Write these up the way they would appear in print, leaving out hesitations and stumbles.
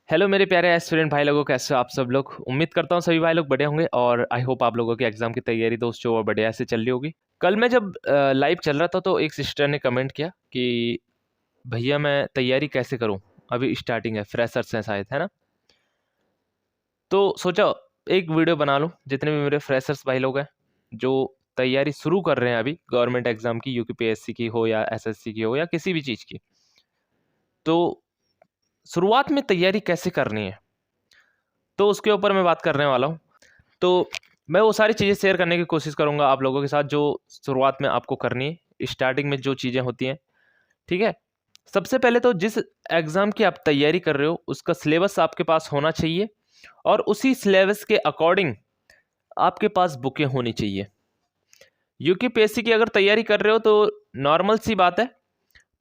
Hello मेरे प्यारे aspirant भाई लोगों, कैसे हो आप सब लोग। उम्मीद करता हूँ सभी भाई लोग बढ़िया होंगे और आई होप आप लोगों की एग्जाम की तैयारी दोस्तों वो बढ़िया से चल रही होगी। कल मैं जब लाइव चल रहा था तो एक सिस्टर ने कमेंट किया कि भैया मैं तैयारी कैसे करूँ, अभी स्टार्टिंग है, फ्रेशर्स हैं शायद, है ना। तो सोचा एक वीडियो बना लूँ, जितने भी मेरे फ्रेशर्स भाई लोग हैं जो तैयारी शुरू कर रहे हैं अभी गवर्नमेंट एग्जाम की, यूपीपीएससी की हो या एसएससी की हो या किसी भी चीज़ की, तो शुरुआत में तैयारी कैसे करनी है, तो उसके ऊपर मैं बात करने वाला हूँ। तो मैं वो सारी चीज़ें शेयर करने की कोशिश करूँगा आप लोगों के साथ जो शुरुआत में आपको करनी है, स्टार्टिंग में जो चीज़ें होती हैं, ठीक है। सबसे पहले तो जिस एग्ज़ाम की आप तैयारी कर रहे हो उसका सिलेबस आपके पास होना चाहिए और उसी सिलेबस के अकॉर्डिंग आपके पास बुकें होनी चाहिए। यूपीपीएससी की अगर तैयारी कर रहे हो तो नॉर्मल सी बात है,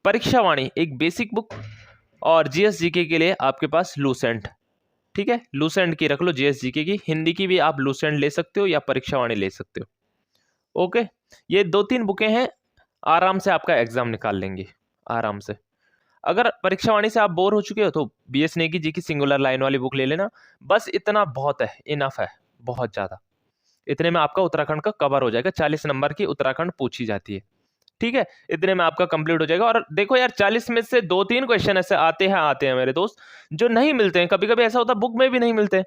परीक्षा वाणी एक बेसिक बुक और जीएस जीके के लिए आपके पास लूसेंट, ठीक है, लूसेंट की रख लो, जीएस जीके की। हिंदी की भी आप लूसेंट ले सकते हो या परीक्षा वाणी ले सकते हो। ओके, ये 2-3 बुकें हैं, आराम से आपका एग्जाम निकाल लेंगे आराम से। अगर परीक्षा वाणी से आप बोर हो चुके हो तो बीएस नेगी जी की सिंगुलर लाइन वाली बुक ले लेना, बस इतना बहुत है, इनफ है, बहुत ज़्यादा। इतने में आपका उत्तराखंड का कवर हो जाएगा, 40 नंबर की उत्तराखंड पूछी जाती है, ठीक है। इतने में आपका कंप्लीट हो जाएगा। और देखो यार, 40 में से 2-3 क्वेश्चन ऐसे आते हैं मेरे दोस्त, जो नहीं मिलते हैं, कभी कभी ऐसा होता है बुक में भी नहीं मिलते हैं।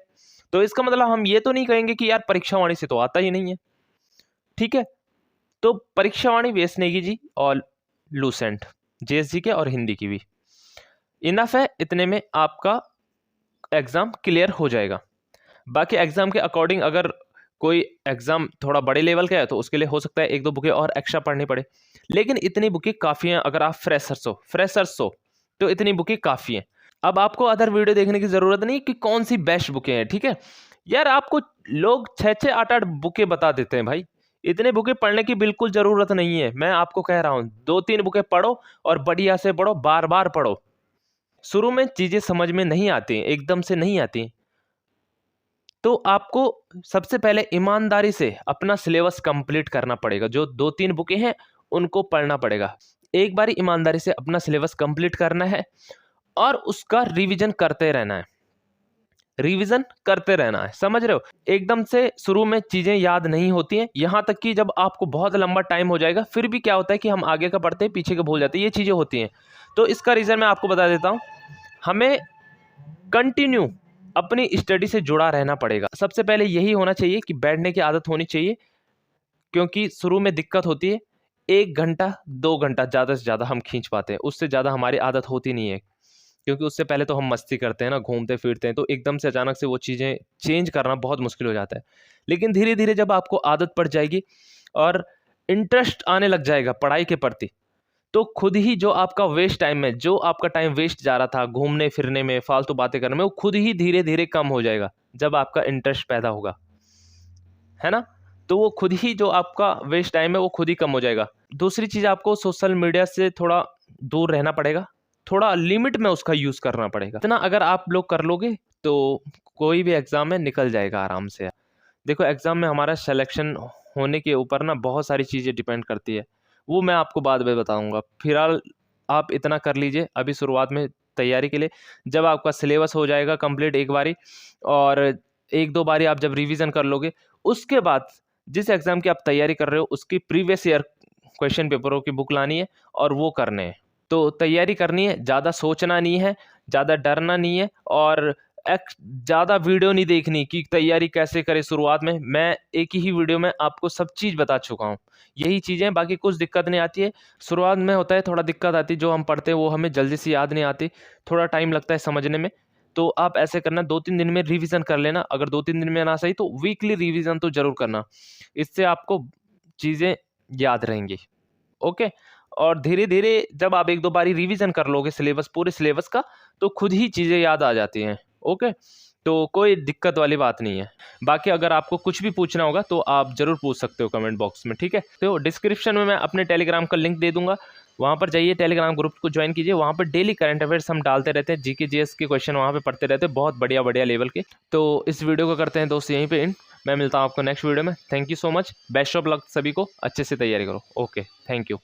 तो इसका मतलब हम ये तो नहीं कहेंगे कि यार परीक्षा वाणी से तो आता ही नहीं है, ठीक है। तो परीक्षा वाणी, वेस नेगी जी और लूसेंट, जेएसजी के और हिंदी की भी इनफ है। इतने में आपका एग्जाम क्लियर हो जाएगा। बाकी एग्जाम के अकॉर्डिंग अगर कोई एग्जाम थोड़ा बड़े लेवल का है तो उसके लिए हो सकता है 1-2 बुकें और एक्स्ट्रा पढ़नी पड़े, लेकिन इतनी बुकें काफ़ी हैं। अगर आप फ्रेशर्स हो तो इतनी बुकें काफ़ी हैं। अब आपको अदर वीडियो देखने की ज़रूरत नहीं कि कौन सी बेस्ट बुकें हैं, ठीक है। यार आपको लोग 6-6, 8-8 बुकें बता देते हैं भाई, इतने बुकें पढ़ने की बिल्कुल ज़रूरत नहीं है। मैं आपको कह रहा हूँ 2-3 बुकें पढ़ो और बढ़िया से पढ़ो, बार बार पढ़ो। शुरू में चीज़ें समझ में नहीं आती, एकदम से नहीं आती, तो आपको सबसे पहले ईमानदारी से अपना सिलेबस कंप्लीट करना पड़ेगा। जो 2-3 बुकें हैं उनको पढ़ना पड़ेगा। एक बार ईमानदारी से अपना सिलेबस कंप्लीट करना है और उसका रिवीजन करते रहना है, रिवीजन करते रहना है, समझ रहे हो। एकदम से शुरू में चीज़ें याद नहीं होती हैं, यहाँ तक कि जब आपको बहुत लंबा टाइम हो जाएगा फिर भी क्या होता है कि हम आगे का पढ़ते हैं, पीछे का भूल जाते हैं, ये चीज़ें होती हैं। तो इसका रीज़न मैं आपको बता देता हूँ। हमें कंटिन्यू अपनी स्टडी से जुड़ा रहना पड़ेगा। सबसे पहले यही होना चाहिए कि बैठने की आदत होनी चाहिए, क्योंकि शुरू में दिक्कत होती है। 1 घंटा 2 घंटा ज़्यादा से ज़्यादा हम खींच पाते हैं, उससे ज़्यादा हमारी आदत होती नहीं है, क्योंकि उससे पहले तो हम मस्ती करते हैं ना, घूमते फिरते हैं, तो एकदम से अचानक से वो चीज़ें चेंज करना बहुत मुश्किल हो जाता है। लेकिन धीरे धीरे जब आपको आदत पड़ जाएगी और इंटरेस्ट आने लग जाएगा पढ़ाई के प्रति, तो खुद ही जो आपका वेस्ट टाइम है, जो आपका टाइम वेस्ट जा रहा था घूमने फिरने में, फालतू बातें करने में, वो खुद ही धीरे धीरे कम हो जाएगा जब आपका इंटरेस्ट पैदा होगा, है ना। तो वो खुद ही जो आपका वेस्ट टाइम है वो खुद ही कम हो जाएगा। दूसरी चीज़, आपको सोशल मीडिया से थोड़ा दूर रहना पड़ेगा, थोड़ा लिमिट में उसका यूज़ करना पड़ेगा। इतना अगर आप लोग कर लोगे तो कोई भी एग्ज़ाम में निकल जाएगा आराम से। देखो एग्ज़ाम में हमारा सिलेक्शन होने के ऊपर ना बहुत सारी चीज़ें डिपेंड करती है, वो मैं आपको बाद में बताऊँगा। फिलहाल आप इतना कर लीजिए अभी शुरुआत में तैयारी के लिए। जब आपका सिलेबस हो जाएगा कंप्लीट एक बारी, और 1-2 बारी आप जब रिवीजन कर लोगे, उसके बाद जिस एग्ज़ाम की आप तैयारी कर रहे हो उसकी प्रीवियस ईयर क्वेश्चन पेपरों की बुक लानी है और वो करने हैं। तो तैयारी करनी है, ज़्यादा सोचना नहीं है, ज़्यादा डरना नहीं है, और ज़्यादा वीडियो नहीं देखनी कि तैयारी कैसे करें। शुरुआत में मैं एक ही वीडियो में आपको सब चीज़ बता चुका हूँ, यही चीज़ें, बाकी कुछ दिक्कत नहीं आती है। शुरुआत में होता है थोड़ा दिक्कत आती है, जो हम पढ़ते हैं वो हमें जल्दी से याद नहीं आती, थोड़ा टाइम लगता है समझने में। तो आप ऐसे करना, 2-3 दिन में रिवीजन कर लेना। अगर 2-3 दिन में ना सही तो वीकली रिवीजन तो जरूर करना, इससे आपको चीज़ें याद रहेंगी। ओके, और धीरे धीरे जब आप 1-2 बारी रिवीजन कर लोगे सिलेबस, पूरे सिलेबस का, तो खुद ही चीज़ें याद आ जाती हैं। ओके, तो कोई दिक्कत वाली बात नहीं है। बाकी अगर आपको कुछ भी पूछना होगा तो आप ज़रूर पूछ सकते हो कमेंट बॉक्स में, ठीक है। तो डिस्क्रिप्शन में मैं अपने टेलीग्राम का लिंक दे दूंगा, वहाँ पर जाइए, टेलीग्राम ग्रुप को ज्वाइन कीजिए। वहाँ पर डेली करंट अफेयर्स हम डालते रहते हैं, जीके जीएस के क्वेश्चन वहाँ पे पढ़ते रहते हैं, बहुत बढ़िया बढ़िया लेवल के। तो इस वीडियो को करते हैं दोस्त यहीं पे एंड। मैं मिलता हूँ आपको नेक्स्ट वीडियो में। Thank you so much, best of luck सभी को, अच्छे से तैयारी करो। Okay, thank you.